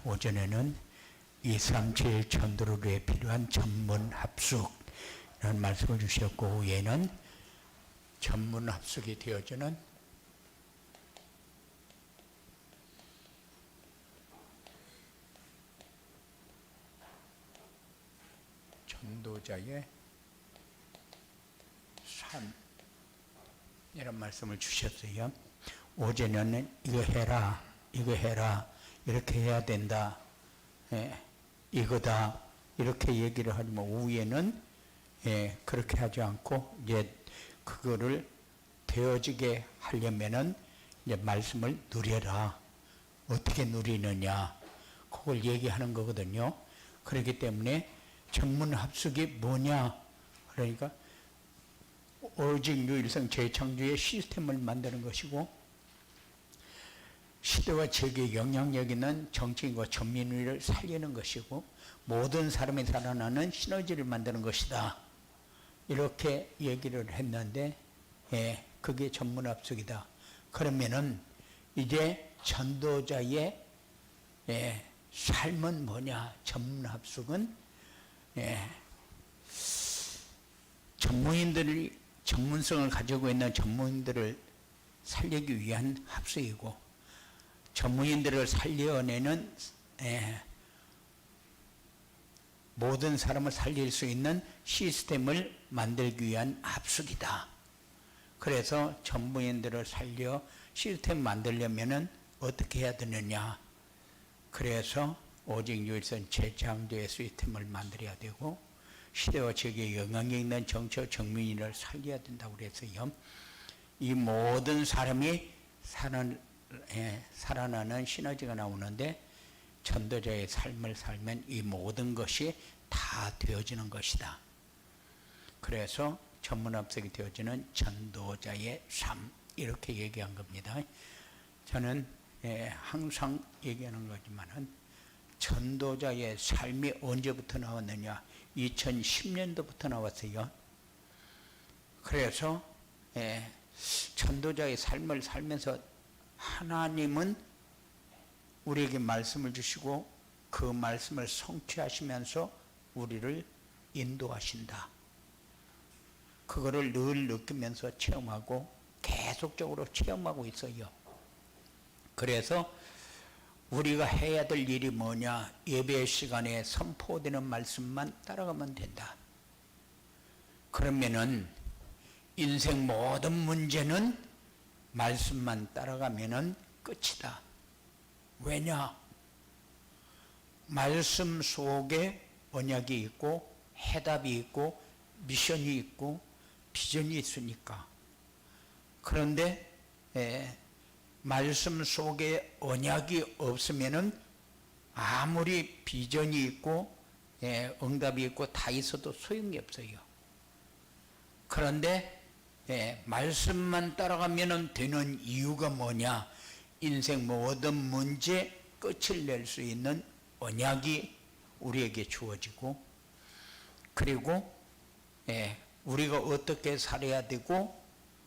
오전에는 237 전도를 위해 필요한 전문 합숙 이런 말씀을 주셨고, 오후에는 전문 합숙이 되어지는 전도자의 삶 이런 말씀을 주셨어요. 오전에는 이거 해라, 이거 해라, 이렇게 해야 된다, 이거다 이렇게 얘기를 하지만, 오후에는 그렇게 하지 않고 이제 그거를 되어지게 하려면은 이제 말씀을 누려라. 어떻게 누리느냐, 그걸 얘기하는 거거든요. 그렇기 때문에 전문 합숙이 뭐냐, 그러니까 오직 유일성 재창조의 시스템을 만드는 것이고, 시대와 지역에 영향력 있는 정치인과 전민의를 살리는 것이고, 모든 사람이 살아나는 시너지를 만드는 것이다, 이렇게 얘기를 했는데, 그게 전문합숙이다. 그러면은 이제 전도자의 삶은 뭐냐? 전문합숙은 전문인들이 전문성을 가지고 있는 전문인들을 살리기 위한 합숙이고, 전문인들을 살려내는 모든 사람을 살릴 수 있는 시스템을 만들기 위한 합숙이다. 그래서 전문인들을 살려 시스템 만들려면은 어떻게 해야 되느냐? 그래서 오직 유일성 재창조의 시스템을 만들어야 되고, 시대와 지역에 영향이 있는 정치와 정민인을 살려야 된다고 그랬어요. 이 모든 사람이 살아나는 시너지가 나오는데, 전도자의 삶을 살면 이 모든 것이 다 되어지는 것이다. 그래서 전문합숙이 되어지는 전도자의 삶, 이렇게 얘기한 겁니다. 저는 항상 얘기하는 거지만은, 전도자의 삶이 언제부터 나왔느냐? 2010년도부터 나왔어요. 그래서 전도자의 삶을 살면서 하나님은 우리에게 말씀을 주시고, 그 말씀을 성취하시면서 우리를 인도하신다. 그거를 늘 느끼면서 체험하고 계속적으로 체험하고 있어요. 그래서 우리가 해야 될 일이 뭐냐? 예배 시간에 선포되는 말씀만 따라가면 된다. 그러면은 인생 모든 문제는 말씀만 따라가면은 끝이다. 왜냐? 말씀 속에 언약이 있고 해답이 있고 미션이 있고 비전이 있으니까. 그런데 말씀 속에 언약이 없으면은 아무리 비전이 있고 응답이 있고 다 있어도 소용이 없어요. 그런데 말씀만 따라가면 되는 이유가 뭐냐? 인생 모든 문제 끝을 낼 수 있는 언약이 우리에게 주어지고, 그리고 우리가 어떻게 살아야 되고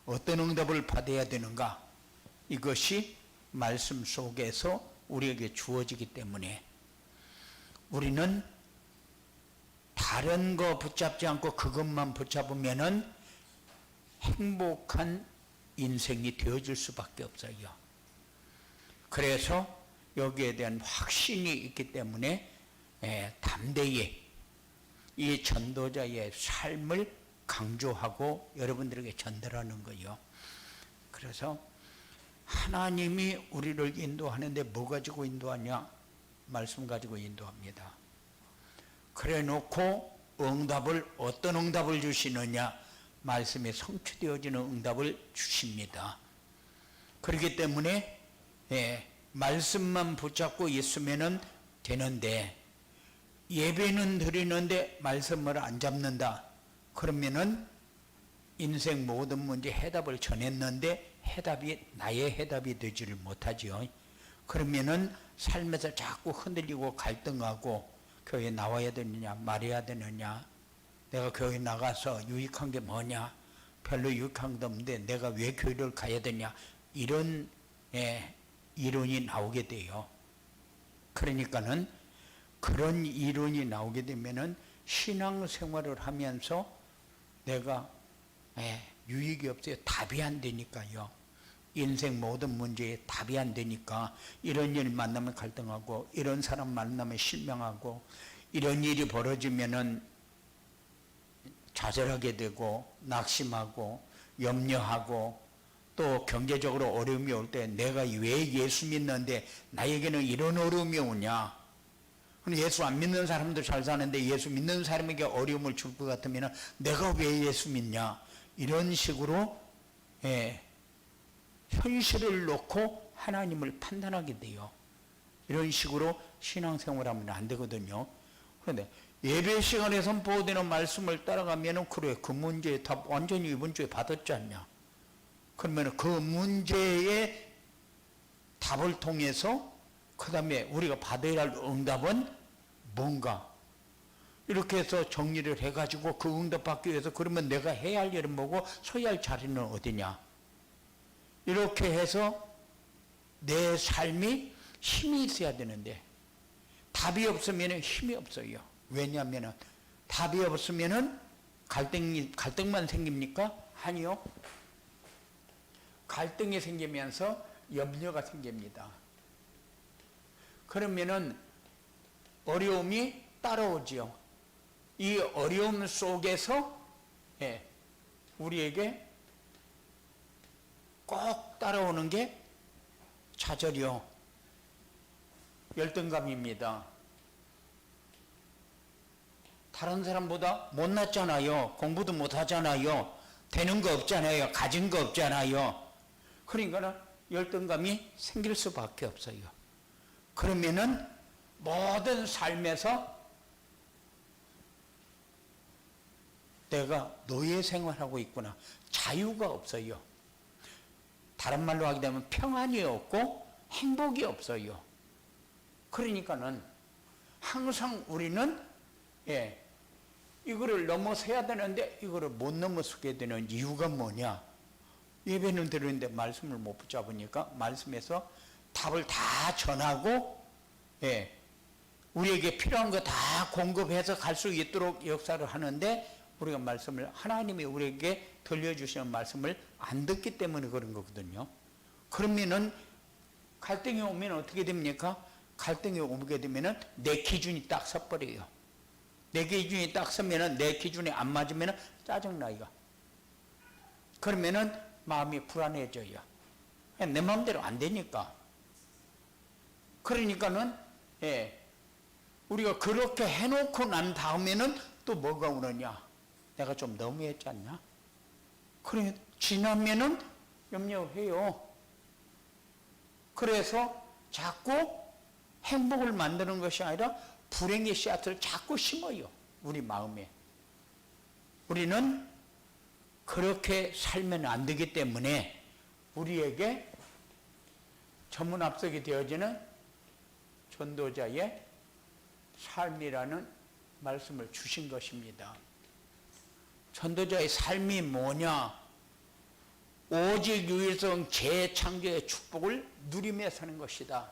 어떤 응답을 받아야 되는가, 이것이 말씀 속에서 우리에게 주어지기 때문에 우리는 다른 거 붙잡지 않고 그것만 붙잡으면은 행복한 인생이 되어질 수밖에 없어요. 그래서 여기에 대한 확신이 있기 때문에 담대히 이 전도자의 삶을 강조하고 여러분들에게 전달하는 거예요. 그래서 하나님이 우리를 인도하는데 뭐 가지고 인도하냐? 말씀 가지고 인도합니다. 그래 놓고 응답을, 어떤 응답을 주시느냐? 말씀에 성취되어지는 응답을 주십니다. 그렇기 때문에 말씀만 붙잡고 있으면 되는데, 예배는 드리는데 말씀을 안 잡는다. 그러면은 인생 모든 문제 해답을 전했는데 해답이 나의 해답이 되지를 못하죠. 그러면은 삶에서 자꾸 흔들리고 갈등하고, 교회 나와야 되느냐 말해야 되느냐, 내가 교회 나가서 유익한 게 뭐냐, 별로 유익한 게 없는데 내가 왜 교회를 가야 되냐, 이런 이론이 나오게 돼요. 그러니까는 그런 이론이 나오게 되면은 신앙생활을 하면서 내가 유익이 없어요. 답이 안 되니까요. 인생 모든 문제에 답이 안 되니까 이런 일 만나면 갈등하고 이런 사람 만나면 실망하고 이런 일이 벌어지면은 좌절하게 되고 낙심하고 염려하고 또 경제적으로 어려움이 올 때 내가 왜 예수 믿는데 나에게는 이런 어려움이 오냐. 예수 안 믿는 사람도 잘 사는데 예수 믿는 사람에게 어려움을 줄 것 같으면 내가 왜 예수 믿냐. 이런 식으로 현실을 놓고 하나님을 판단하게 돼요. 이런 식으로 신앙생활하면 안 되거든요. 그런데 예배 시간에 선포되는 말씀을 따라가면 그래 그 문제의 답 완전히 이번 주에 받았지 않냐. 그러면 그 문제의 답을 통해서 그 다음에 우리가 받아야 할 응답은 뭔가 이렇게 해서 정리를 해가지고 그 응답 받기 위해서 그러면 내가 해야 할 일은 뭐고 서야 할 자리는 어디냐. 이렇게 해서 내 삶이 힘이 있어야 되는데 답이 없으면 힘이 없어요. 왜냐하면 답이 없으면 갈등만 생깁니까? 아니요. 갈등이 생기면서 염려가 생깁니다. 그러면은 어려움이 따라오지요. 이 어려움 속에서 우리에게 꼭 따라오는 게 좌절이요. 열등감입니다. 다른 사람보다 못났잖아요. 공부도 못하잖아요. 되는 거 없잖아요. 가진 거 없잖아요. 그러니까 열등감이 생길 수밖에 없어요. 그러면은 모든 삶에서 내가 노예 생활하고 있구나. 자유가 없어요. 다른 말로 하게 되면 평안이 없고 행복이 없어요. 그러니까는 항상 우리는 이거를 넘어서야 되는데 이거를 못 넘어서게 되는 이유가 뭐냐. 예배는 들었는데 말씀을 못 붙잡으니까 말씀에서 답을 다 전하고 우리에게 필요한 거 다 공급해서 갈 수 있도록 역사를 하는데 우리가 말씀을 하나님이 우리에게 들려주시는 말씀을 안 듣기 때문에 그런 거거든요. 그러면은 갈등이 오면 어떻게 됩니까? 갈등이 오게 되면은 내 기준이 딱 서버려요. 내 기준이 딱 서면은 내 기준이 안 맞으면은 짜증나요. 그러면은 마음이 불안해져요. 내 마음대로 안 되니까. 그러니까는 우리가 그렇게 해놓고 난 다음에는 또 뭐가 오느냐? 내가 좀 너무했지 않냐? 그래 지나면은 염려해요. 그래서 자꾸 행복을 만드는 것이 아니라 불행의 씨앗을 자꾸 심어요. 우리 마음에. 우리는 그렇게 살면 안 되기 때문에 우리에게 전문 압석이 되어지는 전도자의 삶이라는 말씀을 주신 것입니다. 전도자의 삶이 뭐냐? 오직 유일성 재창조의 축복을 누리며 사는 것이다.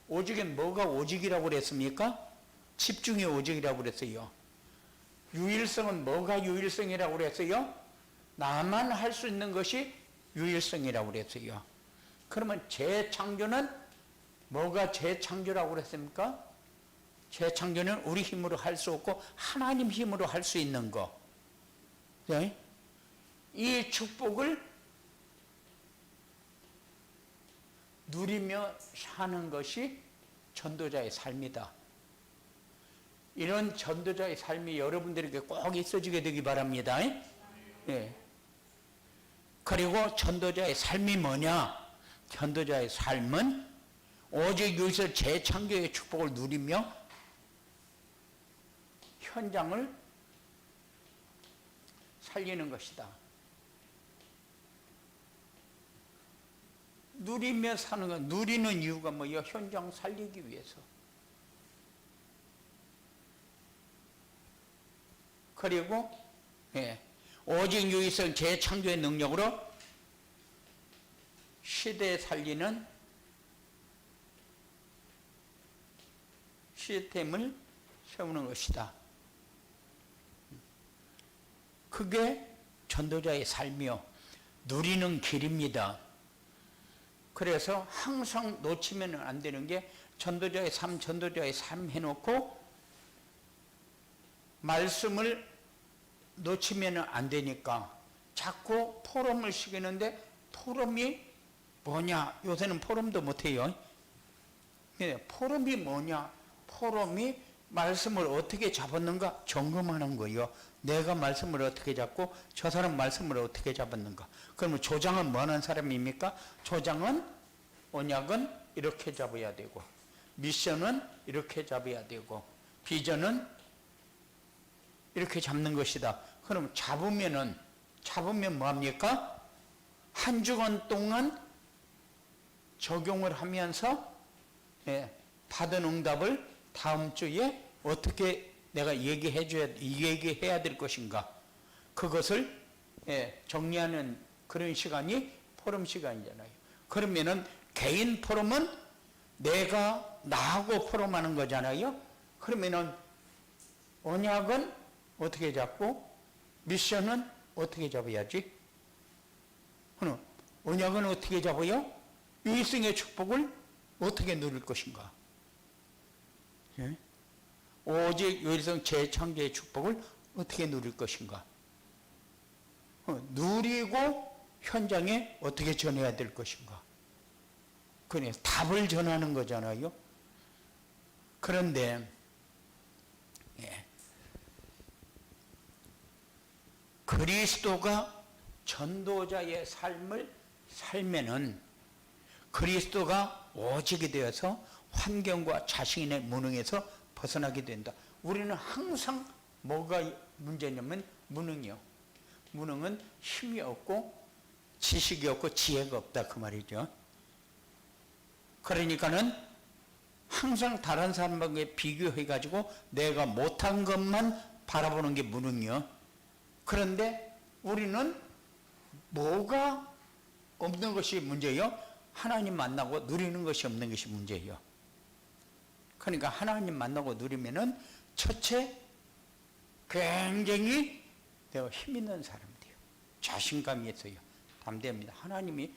오직은 뭐가 오직이라고 그랬습니까? 집중이 오직이라고 그랬어요. 유일성은 뭐가 유일성이라고 그랬어요? 나만 할 수 있는 것이 유일성이라고 그랬어요. 그러면 재창조는 뭐가 재창조라고 그랬습니까? 재창조는 우리 힘으로 할 수 없고 하나님 힘으로 할 수 있는 거. 네? 이 축복을 누리며 사는 것이 전도자의 삶이다. 이런 전도자의 삶이 여러분들에게 꼭 있어지게 되기 바랍니다. 네. 그리고 전도자의 삶이 뭐냐? 전도자의 삶은 오직 여기서 재창조의 축복을 누리며 현장을 살리는 것이다. 누리며 사는 것, 누리는 이유가 뭐예요? 현장 살리기 위해서. 그리고 오직 유일성 재창조의 능력으로 시대 살리는 시스템을 세우는 것이다. 그게 전도자의 삶이요. 누리는 길입니다. 그래서 항상 놓치면 안 되는 게 전도자의 삶 해놓고 말씀을 놓치면 안 되니까 자꾸 포럼을 시키는데 포럼이 뭐냐? 요새는 포럼도 못해요. 포럼이 뭐냐? 포럼이 말씀을 어떻게 잡았는가 점검하는 거예요. 내가 말씀을 어떻게 잡고 저 사람 말씀을 어떻게 잡았는가. 그러면 조장은 뭐 하는 사람입니까? 조장은 언약은 이렇게 잡아야 되고 미션은 이렇게 잡아야 되고 비전은 이렇게 잡는 것이다. 그럼 잡으면 뭐합니까? 한 주간 동안 적용을 하면서 받은 응답을 다음 주에 어떻게 내가 얘기해야 될 것인가. 그것을 정리하는 그런 시간이 포럼 시간이잖아요. 그러면은 개인 포럼은 내가 나하고 포럼하는 거잖아요. 그러면은 언약은 어떻게 잡고 미션은 어떻게 잡아야지? 언약은 어떻게 잡아요? 일생의 축복을 어떻게 누릴 것인가? 예? 오직 요일성 재창조의 축복을 어떻게 누릴 것인가? 누리고 현장에 어떻게 전해야 될 것인가? 그래 답을 전하는 거잖아요. 그런데 그리스도가 전도자의 삶을 살면은 그리스도가 오직이 되어서 환경과 자신의 무능에서 벗어나게 된다. 우리는 항상 뭐가 문제냐면 무능이요. 무능은 힘이 없고 지식이 없고 지혜가 없다 그 말이죠. 그러니까는 항상 다른 사람에게 비교해 가지고 내가 못한 것만 바라보는 게 무능이요. 그런데 우리는 뭐가 없는 것이 문제예요? 하나님 만나고 누리는 것이 없는 것이 문제예요. 그러니까 하나님 만나고 누리면은 첫째 굉장히 내가 힘 있는 사람 돼요. 자신감이 있어요. 담대합니다. 하나님이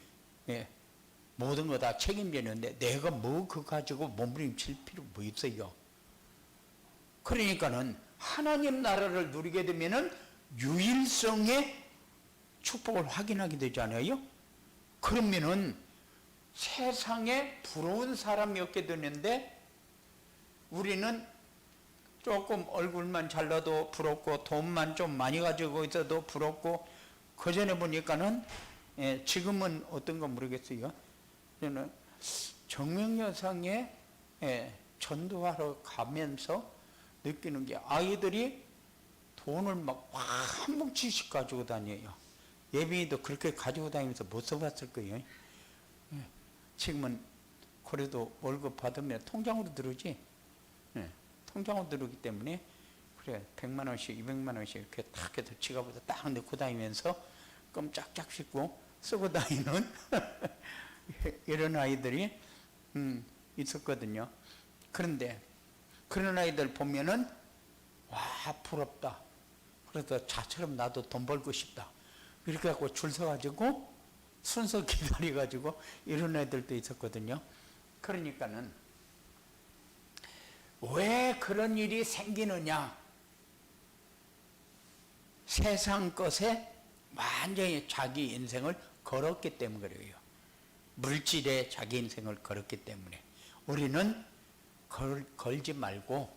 모든 거 다 책임지는데 내가 뭐 그거 가지고 몸부림칠 필요 뭐 있어요. 그러니까는 하나님 나라를 누리게 되면은 유일성의 축복을 확인하게 되잖아요. 그러면은 세상에 부러운 사람이 없게 되는데 우리는 조금 얼굴만 잘나도 부럽고 돈만 좀 많이 가지고 있어도 부럽고 그전에 보니까는 지금은 어떤가 모르겠어요. 저는 정명여상에 전도하러 가면서 느끼는 게 아이들이 돈을 막 한 뭉치씩 가지고 다녀요. 예빈이도 그렇게 가지고 다니면서 못 써봤을 거예요. 지금은 그래도 월급 받으면 통장으로 들어오지. 통장으로 들어오기 때문에 그래 100만 원씩 200만 원씩 이렇게 딱 해서 지갑에다 딱 넣고 다니면서 껌짝짝 씹고 쓰고 다니는 이런 아이들이 있었거든요. 그런데 그런 아이들 보면은 와 부럽다. 그래서 자처럼 나도 돈 벌고 싶다. 이렇게 갖고 줄 서가지고 순서 기다려가지고 이런 애들도 있었거든요. 그러니까는 왜 그런 일이 생기느냐? 세상 것에 완전히 자기 인생을 걸었기 때문에 그래요. 물질에 자기 인생을 걸었기 때문에 우리는 걸지 말고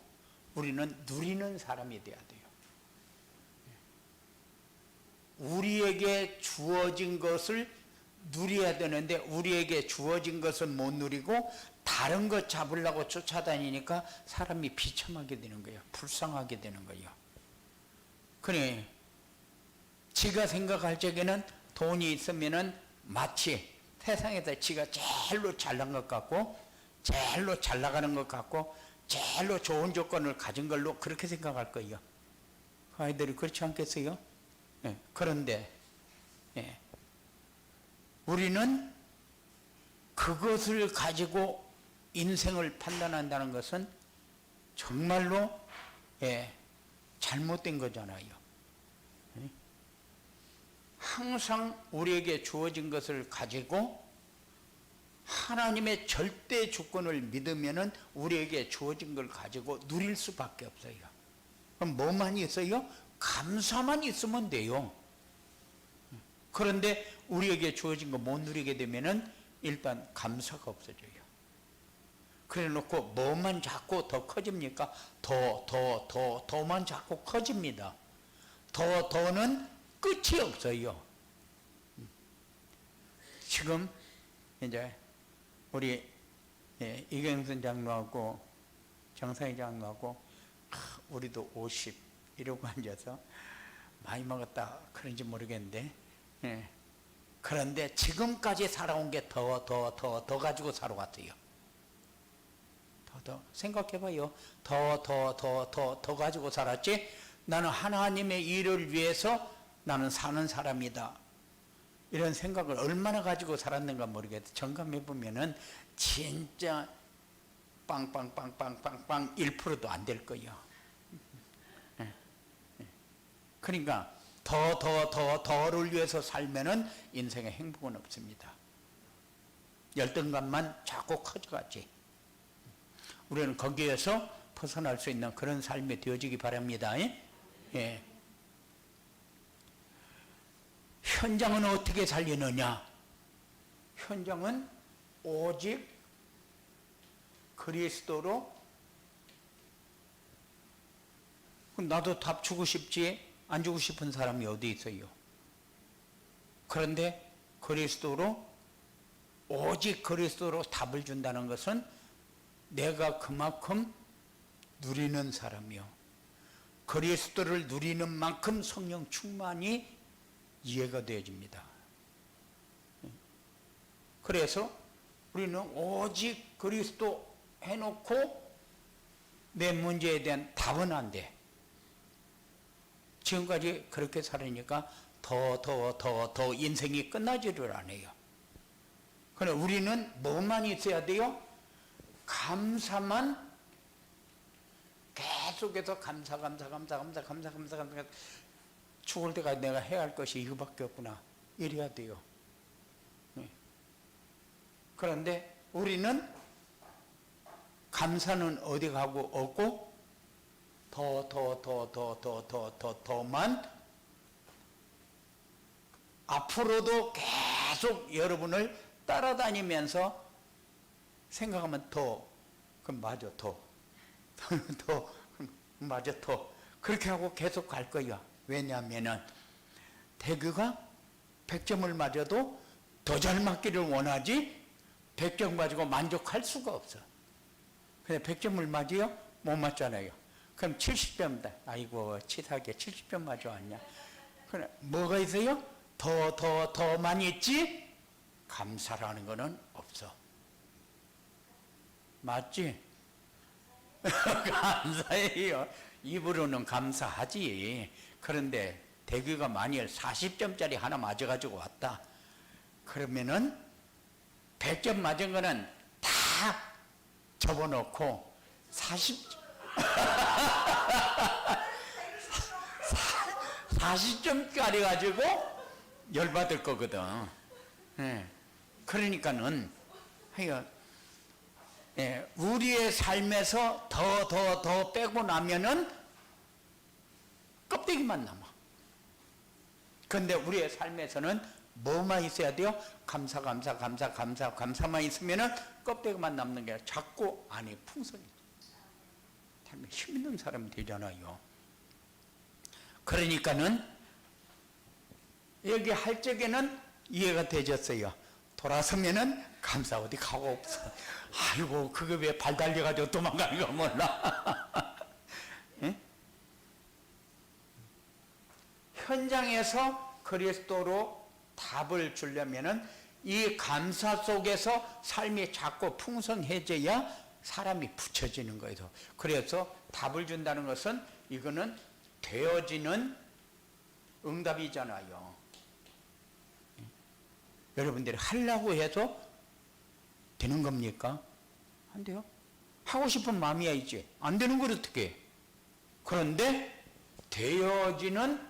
우리는 누리는 사람이 돼야 돼요. 우리에게 주어진 것을 누려야 되는데 우리에게 주어진 것을 못 누리고 다른 것 잡으려고 쫓아다니니까 사람이 비참하게 되는 거예요. 불쌍하게 되는 거예요. 그래 지가 생각할 적에는 돈이 있으면은 마치 세상에서 지가 제일로 잘난 것 같고 제일로 잘 나가는 것 같고 제일로 좋은 조건을 가진 걸로 그렇게 생각할 거예요. 그 아이들이 그렇지 않겠어요? 그런데 우리는 그것을 가지고 인생을 판단한다는 것은 정말로 잘못된 거잖아요. 항상 우리에게 주어진 것을 가지고 하나님의 절대 주권을 믿으면은 우리에게 주어진 걸 가지고 누릴 수밖에 없어요. 그럼 뭐만 있어요? 감사만 있으면 돼요. 그런데 우리에게 주어진 거 못 누리게 되면은 일단 감사가 없어져요. 그래 놓고 뭐만 자꾸 더 커집니까? 더만 자꾸 커집니다. 더는 끝이 없어요. 지금 이제 우리 이경순 장로하고 정상희 장로하고 우리도 50 이러고 앉아서 많이 먹었다 그런지 모르겠는데, 그런데 지금까지 살아온 게 더 가지고 살아왔어요. 더 생각해봐요. 더 가지고 살았지. 나는 하나님의 일을 위해서 나는 사는 사람이다, 이런 생각을 얼마나 가지고 살았는가 모르겠다. 점검해보면은 진짜 빵빵빵빵빵빵 1%도 안 될 거예요. 그러니까 더를 위해서 살면은 인생에 행복은 없습니다. 열등감만 자꾸 커져가지. 우리는 거기에서 벗어날 수 있는 그런 삶이 되어지기 바랍니다. 예. 현장은 어떻게 살리느냐? 현장은 오직 그리스도로. 나도 답 주고 싶지 안 주고 싶은 사람이 어디 있어요? 그런데 그리스도로, 오직 그리스도로 답을 준다는 것은 내가 그만큼 누리는 사람이요, 그리스도를 누리는 만큼 성령 충만이 이해가 되어집니다. 그래서 우리는 오직 그리스도 해놓고 내 문제에 대한 답은 안 돼. 지금까지 그렇게 살으니까 더 인생이 끝나지를 않아요. 그러나 우리는 뭐만 있어야 돼요? 감사만 계속해서 감사. 죽을 때까지 내가 해야 할 것이 이거밖에 없구나, 이래야 돼요. 그런데 우리는 감사는 어디 가고 없고 더만 앞으로도 계속 여러분을 따라다니면서 생각하면 그럼 맞아, 맞아, 그렇게 하고 계속 갈 거야. 왜냐하면은 대규가 100점을 맞아도 더 잘 맞기를 원하지 100점 가지고 만족할 수가 없어. 근데 100점을 맞아요? 못 맞잖아요. 그럼 70점이다. 아이고 치사하게 70점 맞아왔냐. 그래 뭐가 있어요? 더만 있지 감사라는 거는 없어. 맞지? 감사해요. 입으로는 감사하지. 그런데 대규가 만일 40점짜리 하나 맞아가지고 왔다. 그러면은 100점 맞은 거는 다 접어놓고 40점짜리 가지고 열받을 거거든. 그러니까는 우리의 삶에서 더 빼고 나면은 껍데기만 남아. 그런데 우리의 삶에서는 뭐만 있어야 돼요? 감사만 있으면은 껍데기만 남는 게 아니라 자꾸 안에 풍성이 삶에 힘 있는 사람이 되잖아요. 그러니까는 여기 할 적에는 이해가 되졌어요. 돌아서면은 감사 어디 가고 없어. 아이고 그거 왜 발 달려가지고 도망가는 거 몰라. 현장에서 그리스도로 답을 주려면은 이 감사 속에서 삶이 자꾸 풍성해져야 사람이 붙여지는 거예요. 그래서 답을 준다는 것은 이거는 되어지는 응답이잖아요. 여러분들이 하려고 해서 되는 겁니까? 안 돼요. 하고 싶은 마음이야 있지. 안 되는 걸 어떻게 해? 그런데 되어지는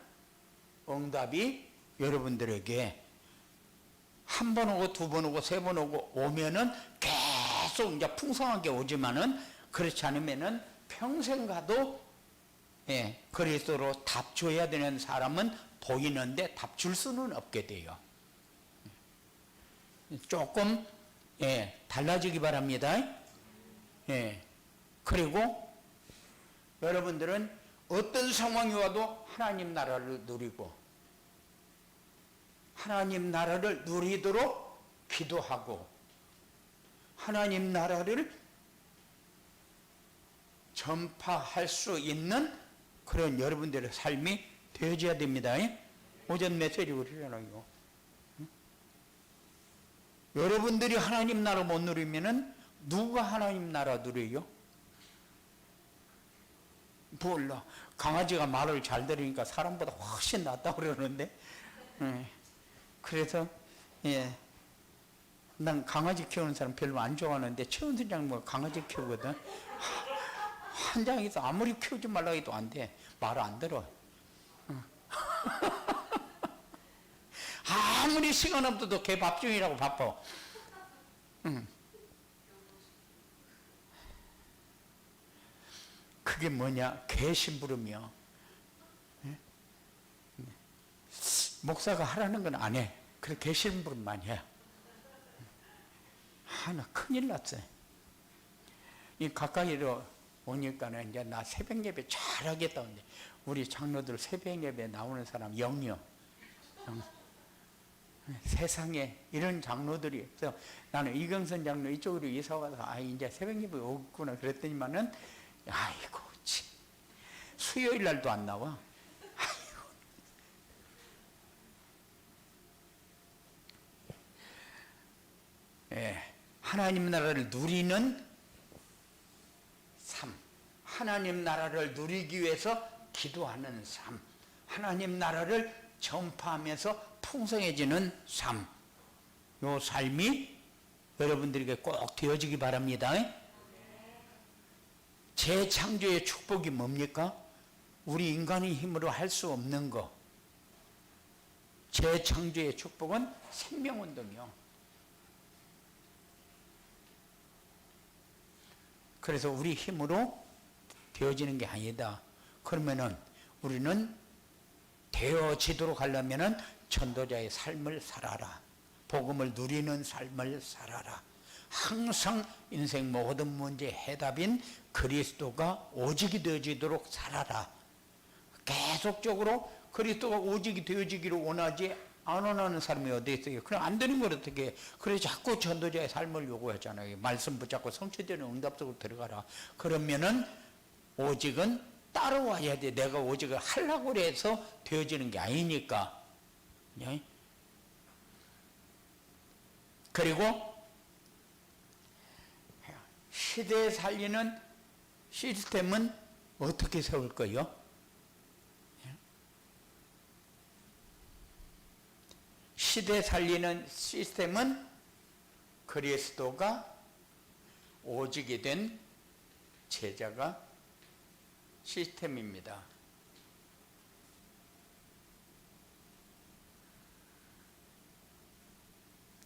응답이 여러분들에게 한 번 오고 두 번 오고 세 번 오고 오면은 계속 이제 풍성하게 오지만은 그렇지 않으면은 평생 가도 그리스도로 답 줘야 되는 사람은 보이는데 답 줄 수는 없게 돼요. 조금 달라지기 바랍니다. 그리고 여러분들은 어떤 상황이 와도 하나님 나라를 누리고 하나님 나라를 누리도록 기도하고 하나님 나라를 전파할 수 있는 그런 여러분들의 삶이 되어져야 됩니다. 오전 메시지 그러잖아요. 여러분들이 하나님 나라 못 누리면은 누가 하나님 나라 누려요? 몰라. 강아지가 말을 잘 들으니까 사람보다 훨씬 낫다고 그러는데, 그래서 난 강아지 키우는 사람 별로 안 좋아하는데 최은순 장모가 강아지 키우거든. 한장에서 아무리 키우지 말라고 해도 안 돼. 말 안 들어. 아무리 시간 없어도 걔 밥 중이라고 바빠. 그게 뭐냐? 개 심부름이요. 목사가 하라는 건 안 해. 그래 개 심부름만 해. 하나 큰일 났어요. 이 가까이로 오니까는 이제 나 새벽 예배 잘하겠다는데 우리 장로들 새벽 예배 나오는 사람 영요. 세상에 이런 장로들이 없어. 나는 이경선 장로 이쪽으로 이사 와서 이제 새벽 예배 오구나 그랬더니만은 아이고 참 수요일 날도 안 나와. 하나님 나라를 누리는 삶, 하나님 나라를 누리기 위해서 기도하는 삶, 하나님 나라를 전파하면서 풍성해지는 삶, 요 삶이 여러분들에게 꼭 되어지기 바랍니다. 재창조의 축복이 뭡니까? 우리 인간의 힘으로 할 수 없는 거. 재창조의 축복은 생명운동이요. 그래서 우리 힘으로 되어지는 게 아니다. 그러면은 우리는 되어지도록 하려면은 전도자의 삶을 살아라. 복음을 누리는 삶을 살아라. 항상 인생 모든 문제 해답인 그리스도가 오직이 되어지도록 살아라. 계속적으로 그리스도가 오직이 되어지기를 원하지 안 원하는 사람이 어디 있어요? 그럼 안 되는 걸 어떻게 해? 그래서 자꾸 전도자의 삶을 요구하잖아요. 말씀 붙잡고 성취되는 응답 속으로 들어가라. 그러면은 오직은 따라와야 돼. 내가 오직을 하려고 해서 되어지는 게 아니니까. 그리고 시대에 살리는 시스템은 어떻게 세울 거요? 시대 살리는 시스템은 그리스도가 오직이 된 제자가 시스템입니다.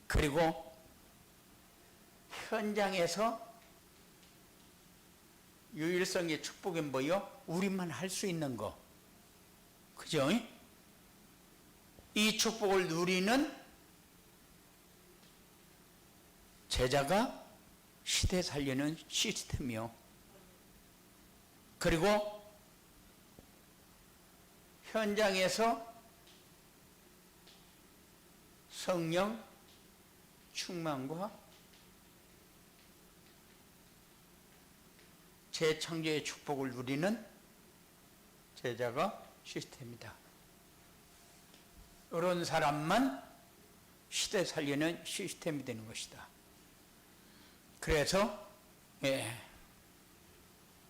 그리고 현장에서 유일성의 축복이 뭐요? 우리만 할 수 있는 거. 그죠? 이 축복을 누리는 제자가 시대 살리는 시스템이요. 그리고 현장에서 성령 충만과 재창조의 축복을 누리는 제자가 시스템이다. 이런 사람만 시대 살리는 시스템이 되는 것이다. 그래서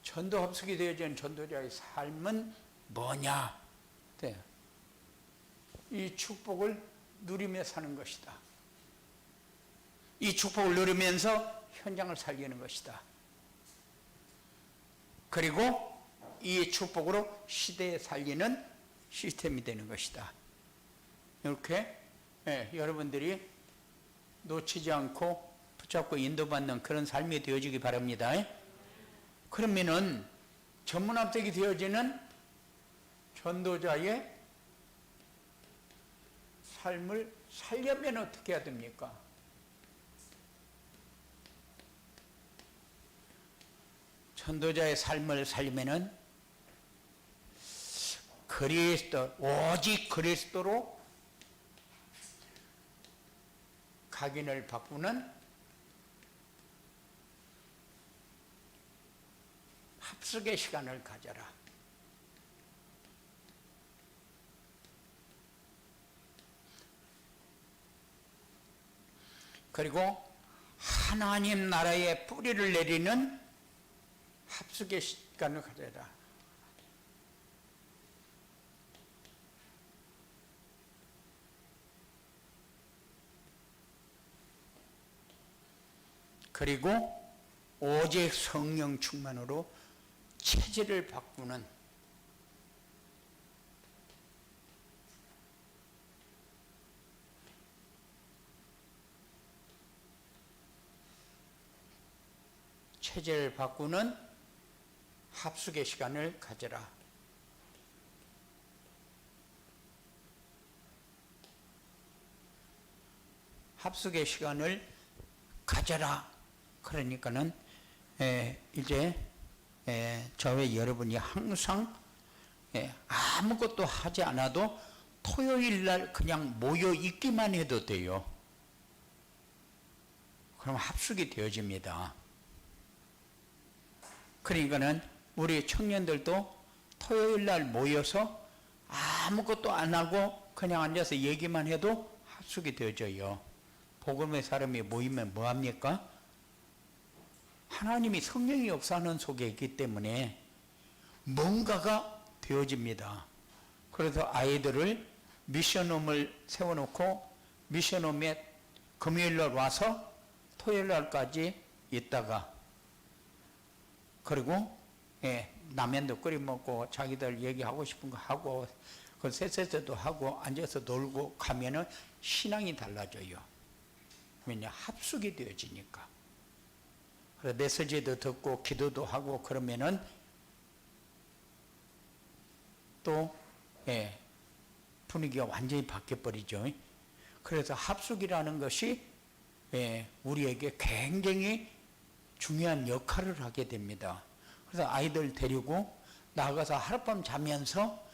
전도 합숙이 되어진 전도자의 삶은 뭐냐? 이 축복을 누리며 사는 것이다. 이 축복을 누리면서 현장을 살리는 것이다. 그리고 이 축복으로 시대에 살리는 시스템이 되는 것이다. 이렇게 여러분들이 놓치지 않고 붙잡고 인도받는 그런 삶이 되어지기 바랍니다. 그러면은 전문합격이 되어지는 전도자의 삶을 살려면 어떻게 해야 됩니까? 전도자의 삶을 살리면은 그리스도, 오직 그리스도로 각인을 바꾸는 합숙의 시간을 가져라. 그리고 하나님 나라의 뿌리를 내리는 합숙의 시간을 가져라. 그리고 오직 성령 충만으로 체질을 바꾸는 합숙의 시간을 가져라. 합숙의 시간을 가져라. 그러니까는 이제 저와 여러분이 항상 아무것도 하지 않아도 토요일 날 그냥 모여 있기만 해도 돼요. 그럼 합숙이 되어집니다. 그러니까는 우리 청년들도 토요일 날 모여서 아무것도 안 하고 그냥 앉아서 얘기만 해도 합숙이 되어져요. 복음의 사람이 모이면 뭐합니까? 하나님이 성령이 역사하는 속에 있기 때문에 뭔가가 되어집니다. 그래서 아이들을 미션홈을 세워놓고 미션홈에 금요일날 와서 토요일날까지 있다가 그리고 라면도 끓여 먹고 자기들 얘기하고 싶은 거 하고 그 세세도 하고 앉아서 놀고 가면은 신앙이 달라져요. 왜냐? 합숙이 되어지니까. 그래서 메시지도 듣고 기도도 하고 그러면은 또 분위기가 완전히 바뀌어버리죠. 그래서 합숙이라는 것이 우리에게 굉장히 중요한 역할을 하게 됩니다. 그래서 아이들 데리고 나가서 하룻밤 자면서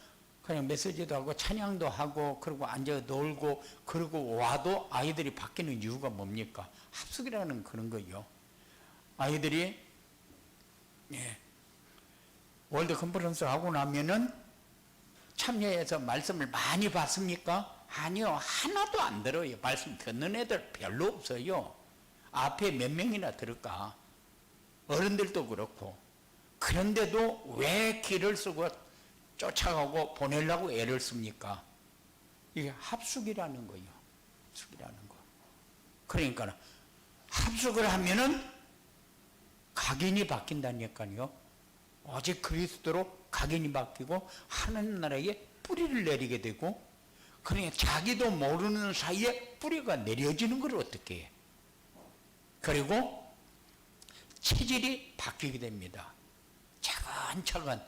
그냥 메시지도 하고 찬양도 하고 그리고 앉아 놀고 그러고 와도 아이들이 바뀌는 이유가 뭡니까? 합숙이라는 그런 거예요. 아이들이 월드 컨퍼런스 하고 나면은 참여해서 말씀을 많이 받습니까? 아니요. 하나도 안 들어요. 말씀 듣는 애들 별로 없어요. 앞에 몇 명이나 들을까? 어른들도 그렇고. 그런데도 왜 길을 쓰고 쫓아가고 보내려고 애를 씁니까? 이게 합숙이라는 거예요. 합숙이라는 거. 그러니까 합숙을 하면은 각인이 바뀐다니까요. 오직 그리스도로 각인이 바뀌고 하나님 나라에 뿌리를 내리게 되고 그러니까 자기도 모르는 사이에 뿌리가 내려지는 걸 어떻게 해? 그리고 체질이 바뀌게 됩니다. 차근차근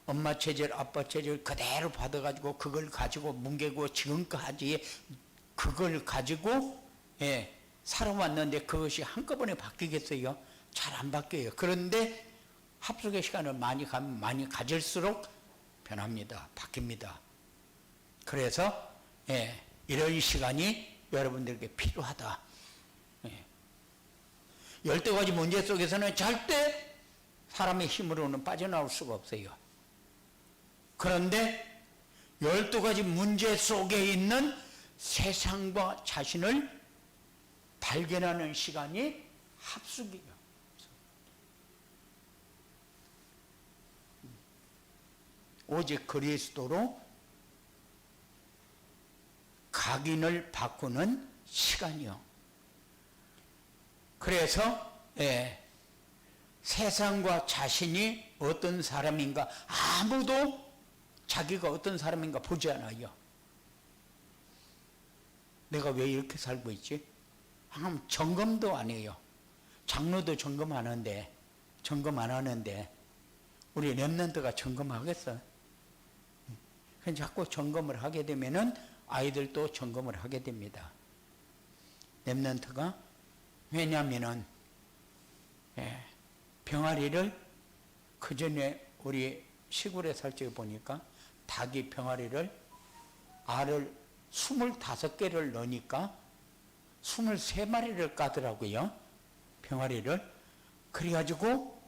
엄마 체질, 아빠 체질 그대로 받아가지고 그걸 가지고 뭉개고 지금까지 그걸 가지고 살아왔는데 그것이 한꺼번에 바뀌겠어요? 잘 안 바뀌어요. 그런데 합숙의 시간을 많이 가면 많이 가질수록 변합니다. 바뀝니다. 그래서 이런 시간이 여러분들에게 필요하다. 12가지 문제 속에서는 절대 사람의 힘으로는 빠져나올 수가 없어요. 그런데 12가지 문제 속에 있는 세상과 자신을 발견하는 시간이 합숙이에요. 오직 그리스도로 각인을 바꾸는 시간이요. 그래서 세상과 자신이 어떤 사람인가 아무도 자기가 어떤 사람인가 보지 않아요. 내가 왜 이렇게 살고 있지? 점검도 안 해요. 장로도 점검 안 하는데 우리 렘넌트가 점검하겠어? 그냥 자꾸 점검을 하게 되면은 아이들도 점검을 하게 됩니다. 렘넌트가 왜냐하면은 병아리를 그 전에 우리 시골에 살 적에 보니까 닭이 병아리를 알을 25개를 넣으니까 23마리를 까더라고요. 병아리를. 그래가지고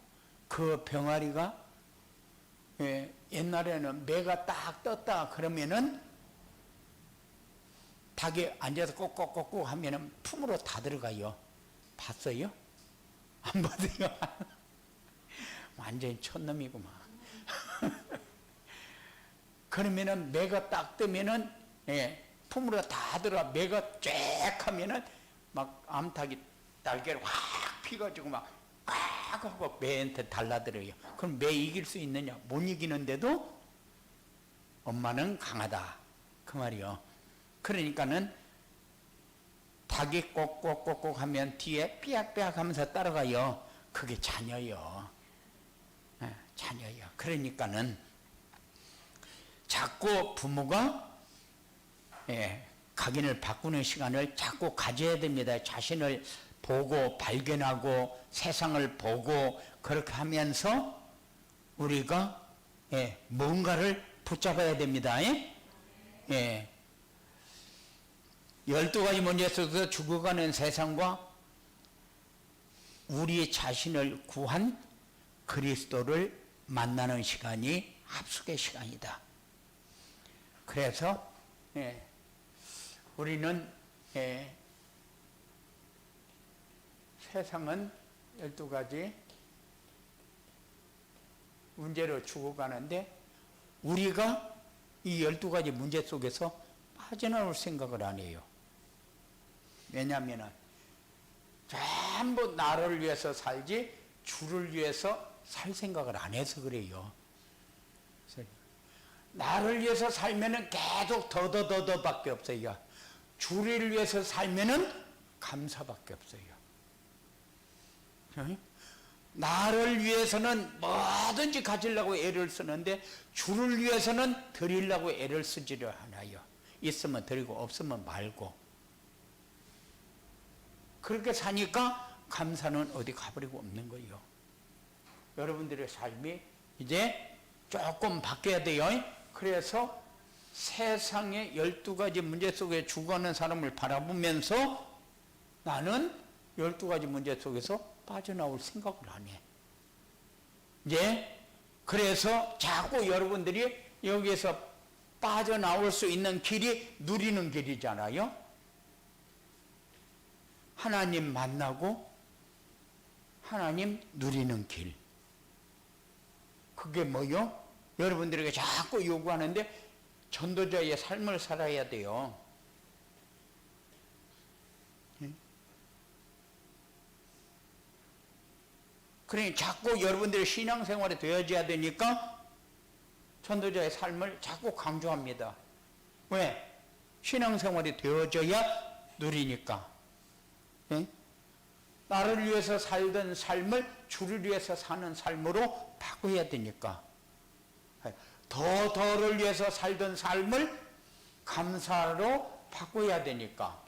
그 병아리가 옛날에는 매가 딱 떴다 그러면은 닭이 앉아서 꼭꼭꼭꼭 하면은 품으로 다 들어가요. 봤어요? 안 봤어요? 완전히 촌놈이구만. 그러면은 매가 딱 뜨면은 품으로 다 들어가. 매가 쫙 하면은 막 암탉이 날개를 확 피가지고 막 꽉 하고 매한테 달라들어요. 그럼 매 이길 수 있느냐? 못 이기는데도 엄마는 강하다 그 말이요. 그러니까는 닭이 꼭꼭꼭꼭 하면 뒤에 삐약삐약 하면서 따라가요. 그게 자녀요. 자녀요. 그러니까는 자꾸 부모가 각인을 바꾸는 시간을 자꾸 가져야 됩니다. 자신을 보고 발견하고 세상을 보고 그렇게 하면서 우리가 뭔가를 붙잡아야 됩니다. 12가지 문제 속에서 죽어가는 세상과 우리 자신을 구한 그리스도를 만나는 시간이 합숙의 시간이다. 그래서 우리는 세상은 12가지 문제로 죽어가는데 우리가 이 12가지 문제 속에서 빠져나올 생각을 안 해요. 왜냐하면 전부 나를 위해서 살지 주를 위해서 살 생각을 안 해서 그래요. 나를 위해서 살면은 계속 더더더더밖에 없어요. 주를 위해서 살면은 감사밖에 없어요. 나를 위해서는 뭐든지 가지려고 애를 쓰는데 주를 위해서는 드리려고 애를 쓰지를 않아요. 있으면 드리고 없으면 말고. 그렇게 사니까 감사는 어디 가버리고 없는 거예요. 여러분들의 삶이 이제 조금 바뀌어야 돼요. 그래서 세상의 12가지 문제 속에 죽어가는 사람을 바라보면서 나는 12가지 문제 속에서 빠져나올 생각을 안 해. 그래서 자꾸 여러분들이 여기에서 빠져나올 수 있는 길이 누리는 길이잖아요. 하나님 만나고 하나님 누리는 길. 그게 뭐요? 여러분들에게 자꾸 요구하는데 전도자의 삶을 살아야 돼요. 그러니 자꾸 여러분들의 신앙생활이 되어져야 되니까 전도자의 삶을 자꾸 강조합니다. 왜? 신앙생활이 되어져야 누리니까. 나를 위해서 살던 삶을 주를 위해서 사는 삶으로 바꿔야 되니까. 더를 위해서 살던 삶을 감사로 바꿔야 되니까.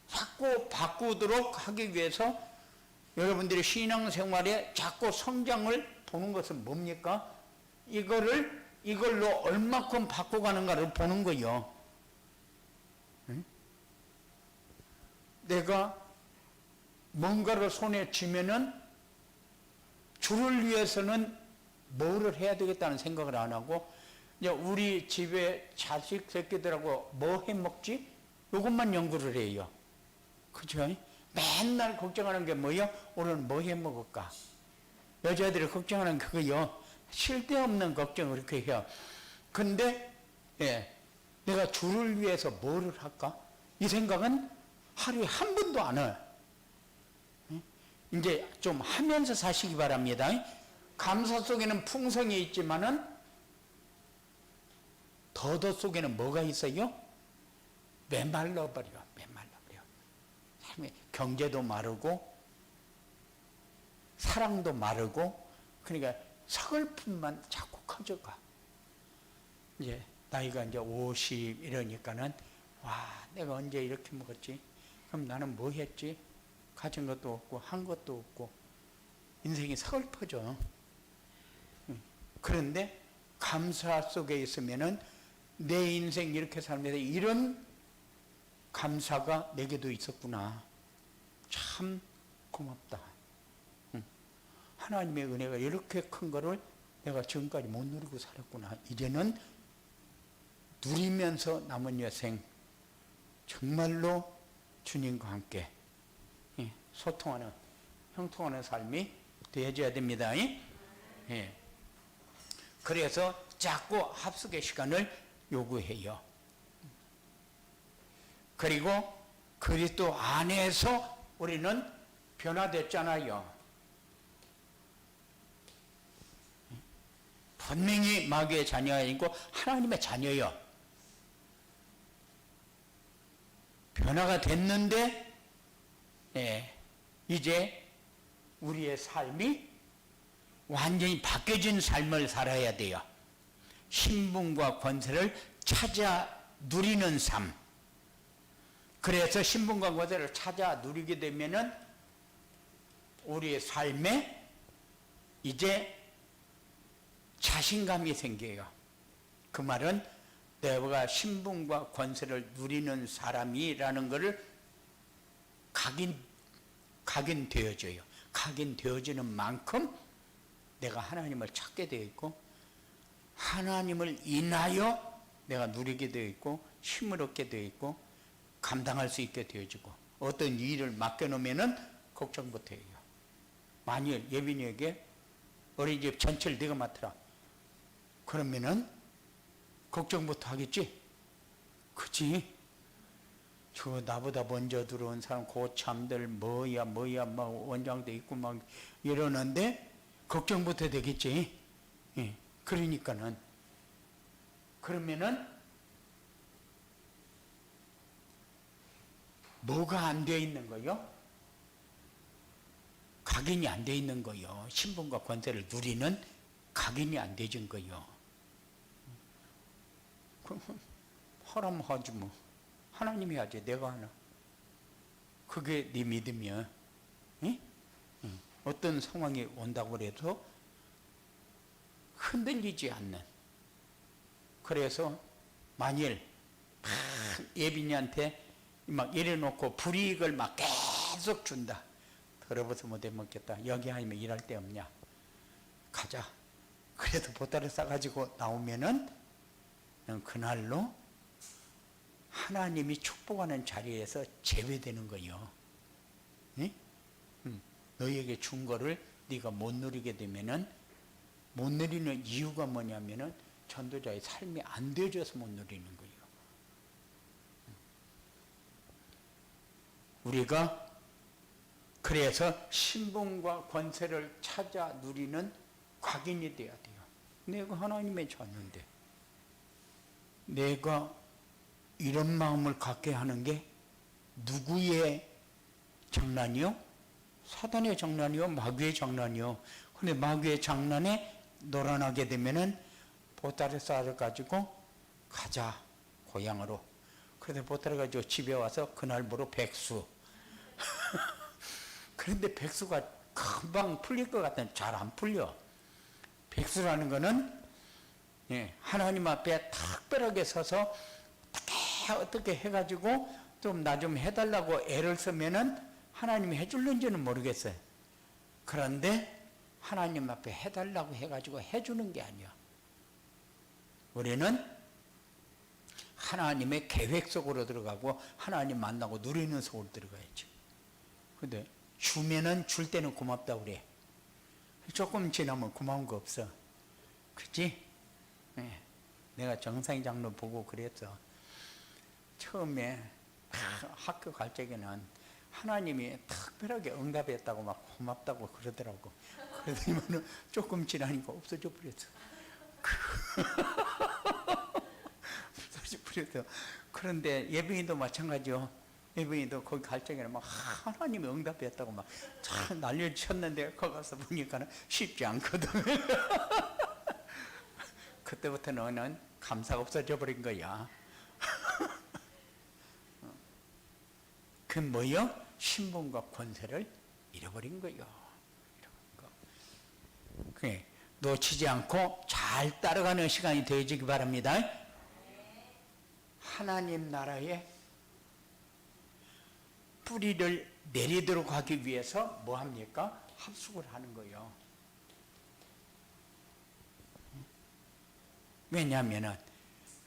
자꾸 바꾸도록 하기 위해서 여러분들이 신앙생활에 자꾸 성장을 보는 것은 뭡니까? 이걸로 얼마큼 바꿔가는가를 보는 거예요. 내가 뭔가를 손에 쥐면은 주를 위해서는 뭐를 해야 되겠다는 생각을 안 하고, 이제 우리 집에 자식 새끼들하고 뭐 해 먹지? 이것만 연구를 해요. 그죠? 맨날 걱정하는 게 뭐예요? 오늘 뭐 해 먹을까? 여자들이 걱정하는 그거요. 쓸데없는 걱정을 이렇게 해요. 근데, 내가 주를 위해서 뭐를 할까? 이 생각은 하루에 한 번도 안 해요. 이제 좀 하면서 사시기 바랍니다. 감사 속에는 풍성이 있지만은 더더 속에는 뭐가 있어요? 메말라버려. 삶의 경제도 마르고 사랑도 마르고, 그러니까 서글픔만 자꾸 커져가. 이제 나이가 이제 50 이러니까는 와, 내가 언제 이렇게 먹었지? 그럼 나는 뭐 했지? 가진 것도 없고 한 것도 없고 인생이 서글퍼져. 그런데 감사 속에 있으면은 내 인생 이렇게 살면서 이런 감사가 내게도 있었구나. 참 고맙다. 하나님의 은혜가 이렇게 큰 거를 내가 지금까지 못 누리고 살았구나. 이제는 누리면서 남은 여생 정말로 주님과 함께 소통하는, 형통하는 삶이 되어져야 됩니다. 예. 그래서 자꾸 합숙의 시간을 요구해요. 그리고 그리스도 안에서 우리는 변화됐잖아요. 분명히 마귀의 자녀가 아니고 하나님의 자녀요. 변화가 됐는데 이제 우리의 삶이 완전히 바뀌어진 삶을 살아야 돼요. 신분과 권세를 찾아 누리는 삶. 그래서 신분과 권세를 찾아 누리게 되면은 우리의 삶에 이제 자신감이 생겨요. 그 말은 내가 신분과 권세를 누리는 사람이라는 것을 각인되어져요. 각인되어지는 만큼 내가 하나님을 찾게 되어 있고 하나님을 인하여 내가 누리게 되어 있고 힘을 얻게 되어 있고 감당할 수 있게 되어지고, 어떤 일을 맡겨놓으면 걱정부터 해요. 만일 예빈이에게 어린이집 전체를 네가 맡으라 그러면은 걱정부터 하겠지. 그치? 저 나보다 먼저 들어온 사람 고참들 뭐야 막 원장도 있고 막 이러는데 걱정부터 되겠지. 예. 그러니까는 그러면은 뭐가 안 되어 있는 거요? 각인이 안 되어 있는 거요. 신분과 권세를 누리는 각인이 안 되어진 거요. 하라면 하지 뭐. 하나님이 하지 내가 하나. 그게 네 믿음이야. 응? 어떤 상황이 온다고 해도 흔들리지 않는. 그래서 만일 예빈이한테 막 이래놓고 불이익을 막 계속 준다. 더러워서 못 해먹겠다. 여기 아니면 일할 데 없냐. 가자. 그래도 보따리 싸가지고 나오면은 그날로 하나님이 축복하는 자리에서 제외되는 거요. 네? 너희에게 준 거를 네가 못 누리게 되면은, 못 누리는 이유가 뭐냐면은 전도자의 삶이 안 되어져서 못 누리는 거예요. 우리가 그래서 신분과 권세를 찾아 누리는 각인이 돼야 돼요. 내가 하나님의 자녀인데 내가 이런 마음을 갖게 하는 게 누구의 장난이요? 사단의 장난이요? 마귀의 장난이요? 근데 마귀의 장난에 놀아나게 되면은 보따리 쌀을 가지고 가자 고향으로. 그래서 보따리 가지고 집에 와서 그날부로 백수. 그런데 백수가 금방 풀릴 것 같으면 잘 안 풀려. 백수라는 거는 하나님 앞에 특별하게 서서 어떻게 해가지고 좀 나 좀 해달라고 애를 쓰면은 하나님이 해줄는지는 모르겠어요. 그런데 하나님 앞에 해달라고 해가지고 해주는 게 아니야. 우리는 하나님의 계획 속으로 들어가고 하나님 만나고 누리는 속으로 들어가야지. 근데 주면은 줄 때는 고맙다 그래. 조금 지나면 고마운 거 없어. 그치? 내가 정상희 장로 보고 그랬어. 처음에 학교 갈 적에는 하나님이 특별하게 응답했다고 막 고맙다고 그러더라고. 그러더니만 조금 지나니까 없어져 버렸어. 없어져 버렸어. 그런데 예배인도 마찬가지요. 예배인도 거기 갈 적에는 막 하나님이 응답했다고 막 참 난리를 쳤는데 거기 가서 보니까 쉽지 않거든. 그때부터는 감사가 없어져 버린 거야. 그 뭐요? 신분과 권세를 잃어버린 거요. 그래, 놓치지 않고 잘 따라가는 시간이 되어지기 바랍니다. 하나님 나라에 뿌리를 내리도록 하기 위해서 뭐 합니까? 합숙을 하는 거예요. 왜냐하면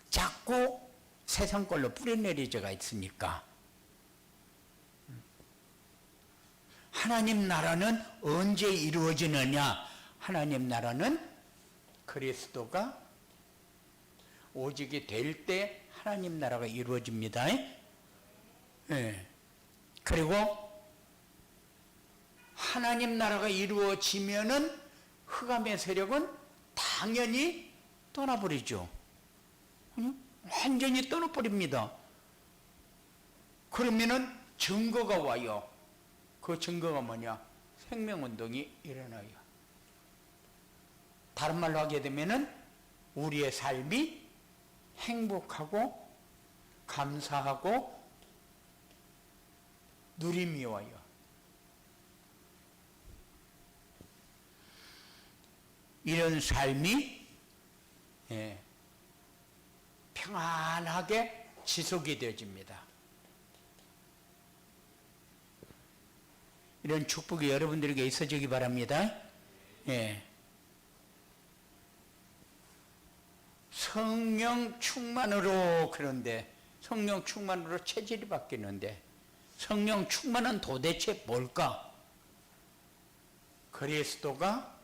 자꾸 세상 걸로 뿌려내리자가 있으니까. 하나님 나라는 언제 이루어지느냐? 하나님 나라는 그리스도가 오직이 될 때 하나님 나라가 이루어집니다. 예. 그리고 하나님 나라가 이루어지면은 흑암의 세력은 당연히 떠나버리죠. 완전히 떠나버립니다. 그러면은 증거가 와요. 그 증거가 뭐냐? 생명운동이 일어나요. 다른 말로 하게 되면은 우리의 삶이 행복하고 감사하고 누림이 와요. 이런 삶이 평안하게 지속이 되어집니다. 이런 축복이 여러분들에게 있어지기 바랍니다. 성령 충만으로, 그런데 성령 충만으로 체질이 바뀌는데 성령 충만은 도대체 뭘까? 그리스도가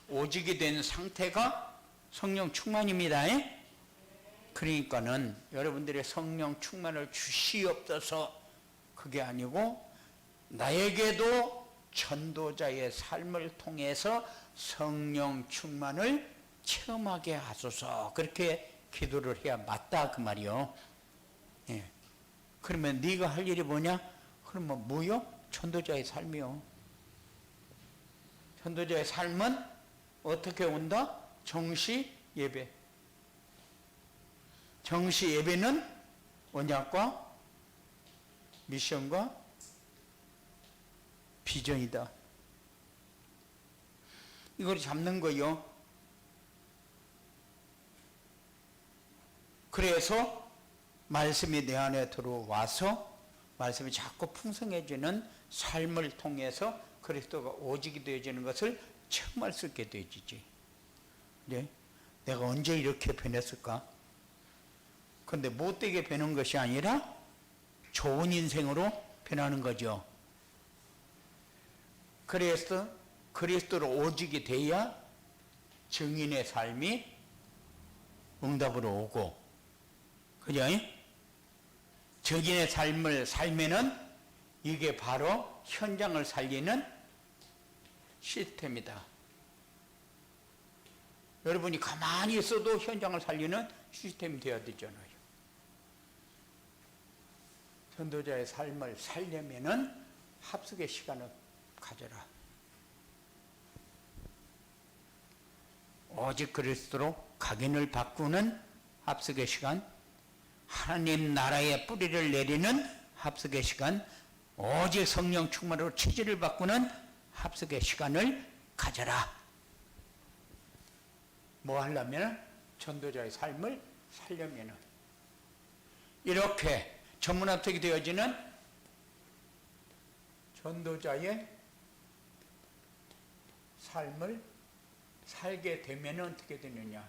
오직이 된 상태가 성령 충만입니다. 그러니까는 여러분들의 성령 충만을 주시옵소서, 그게 아니고 나에게도 전도자의 삶을 통해서 성령 충만을 체험하게 하소서, 그렇게 기도를 해야 맞다 그 말이요. 그러면 네가 할 일이 뭐냐? 그러면 뭐요? 전도자의 삶이요. 전도자의 삶은 어떻게 온다? 정시 예배. 정시 예배는 언약과 미션과 비전이다. 이걸 잡는 거요. 그래서 말씀이 내 안에 들어와서 말씀이 자꾸 풍성해지는 삶을 통해서 그리스도가 오직이 되어지는 것을 체험할 수 있게 되어지지. 네? 내가 언제 이렇게 변했을까? 그런데 못되게 변한 것이 아니라 좋은 인생으로 변하는 거죠. 그래서 그리스도로 오직이 돼야 증인의 삶이 응답으로 오고, 그죠? 증인의 삶을 살면은 이게 바로 현장을 살리는 시스템이다. 여러분이 가만히 있어도 현장을 살리는 시스템이 되어야 되잖아요. 전도자의 삶을 살려면은 합숙의 시간을 가져라. 오직 그리스도로 각인을 바꾸는 합숙의 시간, 하나님 나라의 뿌리를 내리는 합숙의 시간, 오직 성령 충만으로 체질을 바꾸는 합숙의 시간을 가져라. 뭐 하려면? 전도자의 삶을 살려면 이렇게 전문합숙이 되어지는 전도자의 삶을 살게 되면 어떻게 되느냐?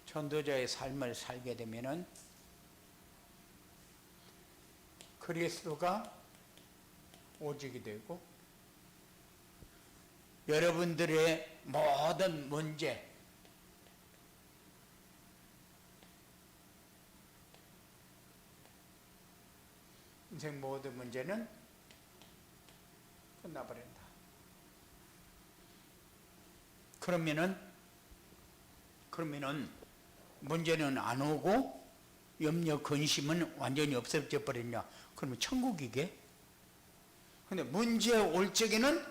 전도자의 삶을 살게 되면은 그리스도가 오직이 되고 여러분들의 모든 문제, 인생 모든 문제는 끝나버린다. 그러면은 문제는 안 오고 염려, 근심은 완전히 없어져 버렸냐? 그러면 천국이게? 근데 문제 올 적에는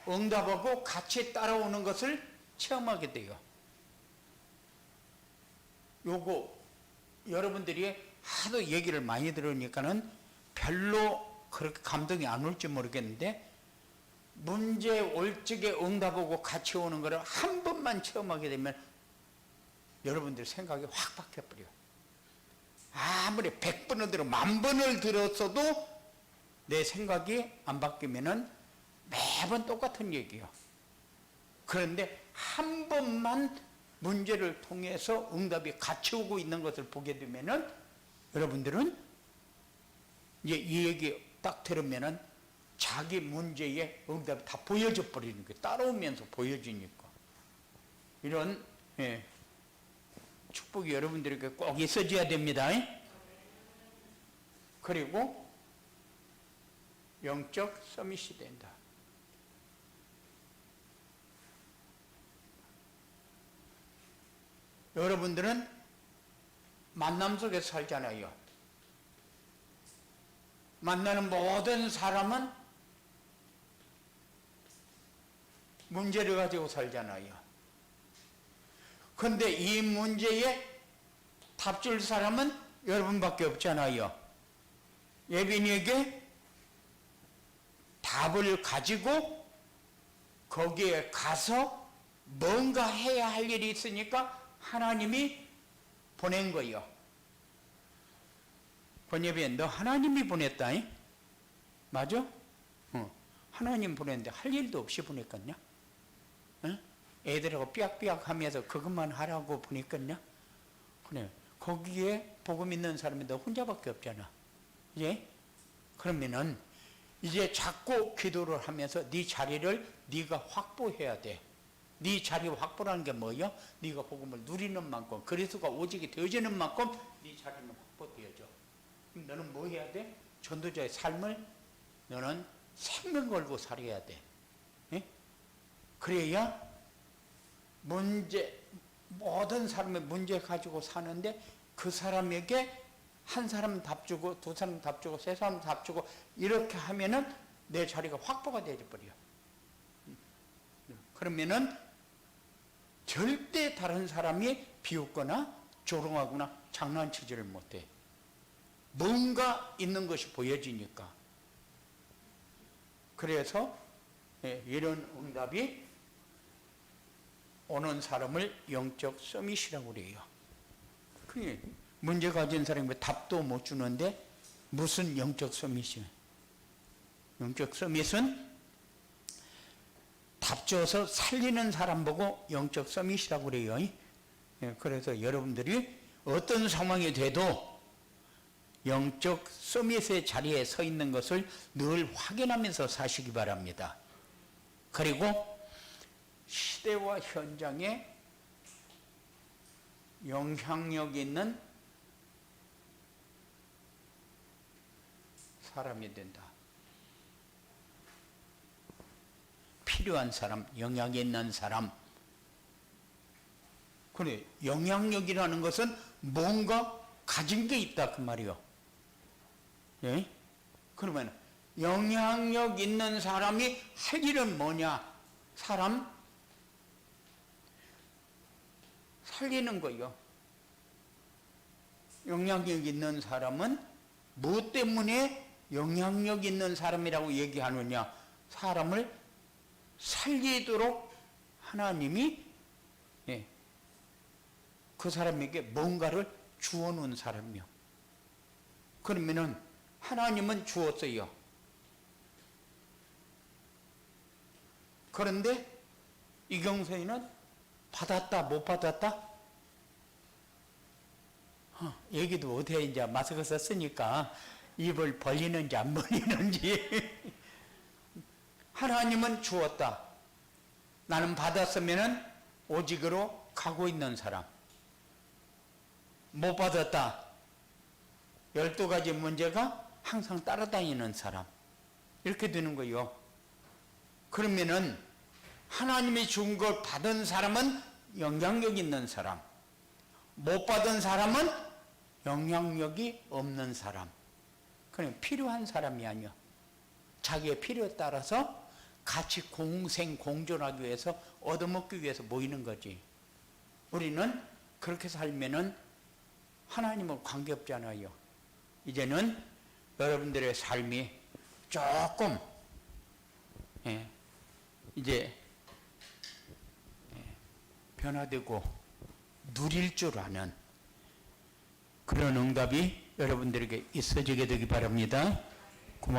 응답하고 같이 따라오는 것을 체험하게 돼요. 요거 여러분들이 하도 얘기를 많이 들으니까는 별로 그렇게 감동이 안 올지 모르겠는데, 문제 올 적에 응답하고 같이 오는 거를 한 번만 체험하게 되면 여러분들 생각이 확 바뀌어버려요. 아무리 100번을 들어 10,000번을 들었어도 내 생각이 안 바뀌면은 매번 똑같은 얘기예요. 그런데 한 번만 문제를 통해서 응답이 같이 오고 있는 것을 보게 되면은 여러분들은 이제 이 얘기 딱 들으면은 자기 문제에 응답이 다 보여져 버리는 거예요. 따라오면서 보여지니까. 이런 축복이 여러분들에게 꼭 있어줘야 됩니다. 그리고 영적 서밋이 된다. 여러분들은 만남 속에서 살잖아요. 만나는 모든 사람은 문제를 가지고 살잖아요. 그런데 이 문제에 답 줄 사람은 여러분밖에 없잖아요. 예빈이에게 답을 가지고 거기에 가서 뭔가 해야 할 일이 있으니까 하나님이 보낸 거예요. 번예빈, 너 하나님이 보냈다. 맞아? 하나님 보냈는데 할 일도 없이 보냈겠냐? 애들하고 삐약삐약 하면서 그것만 하라고 보냈겠냐? 그래. 거기에 복음 있는 사람이 너 혼자밖에 없잖아. 예? 그러면은 이제 자꾸 기도를 하면서 네 자리를 네가 확보해야 돼. 네 자리 확보라는 게 뭐예요? 네가 복음을 누리는 만큼, 그리스도가 오직이 되어지는 만큼 네 자리는 확보되어져. 그럼 너는 뭐 해야 돼? 전도자의 삶을 너는 생명 걸고 살아야 돼. 예? 그래야 모든 사람의 문제 가지고 사는데 그 사람에게 한 사람 답 주고, 두 사람 답 주고, 세 사람 답 주고, 이렇게 하면은 내 자리가 확보가 되어버려. 그러면은 절대 다른 사람이 비웃거나 조롱하거나 장난치지를 못해. 뭔가 있는 것이 보여지니까. 그래서 이런 응답이 오는 사람을 영적 서밋이라고 그래요. 그게 문제 가진 사람이 답도 못 주는데 무슨 영적 서밋이에요? 영적 서밋은 답 줘서 살리는 사람 보고 영적 서밋이라고 그래요. 그래서 여러분들이 어떤 상황이 돼도 영적 서밋의 자리에 서 있는 것을 늘 확인하면서 사시기 바랍니다. 그리고 시대와 현장에 영향력 있는 사람이 된다. 필요한 사람, 영향 있는 사람. 그래, 영향력이라는 것은 뭔가 가진 게 있다 그 말이요. 예? 그러면 영향력 있는 사람이 할 일은 뭐냐? 사람 살리는 거예요. 영향력 있는 사람은 무엇 때문에 영향력 있는 사람이라고 얘기하느냐? 사람을 살리도록 하나님이 그 사람에게 뭔가를 주어놓은 사람이요. 그러면은 하나님은 주었어요. 그런데 이경선이는 받았다 못 받았다? 얘기도 못해. 이제 마스크 썼으니까 입을 벌리는지 안 벌리는지. 하나님은 주었다. 나는 받았으면은 오직으로 가고 있는 사람. 못 받았다. 12가지 문제가 항상 따라다니는 사람. 이렇게 되는 거예요. 그러면은 하나님이 준 걸 받은 사람은 영향력 있는 사람, 못 받은 사람은 영향력이 없는 사람. 그냥 필요한 사람이 아니야. 자기의 필요에 따라서 같이 공생공존하기 위해서 얻어먹기 위해서 모이는 거지. 우리는 그렇게 살면은 하나님은 관계없잖아요. 이제는 여러분들의 삶이 조금 이제 변화되고 누릴 줄 아는 그런 응답이 여러분들에게 있어지게 되기 바랍니다.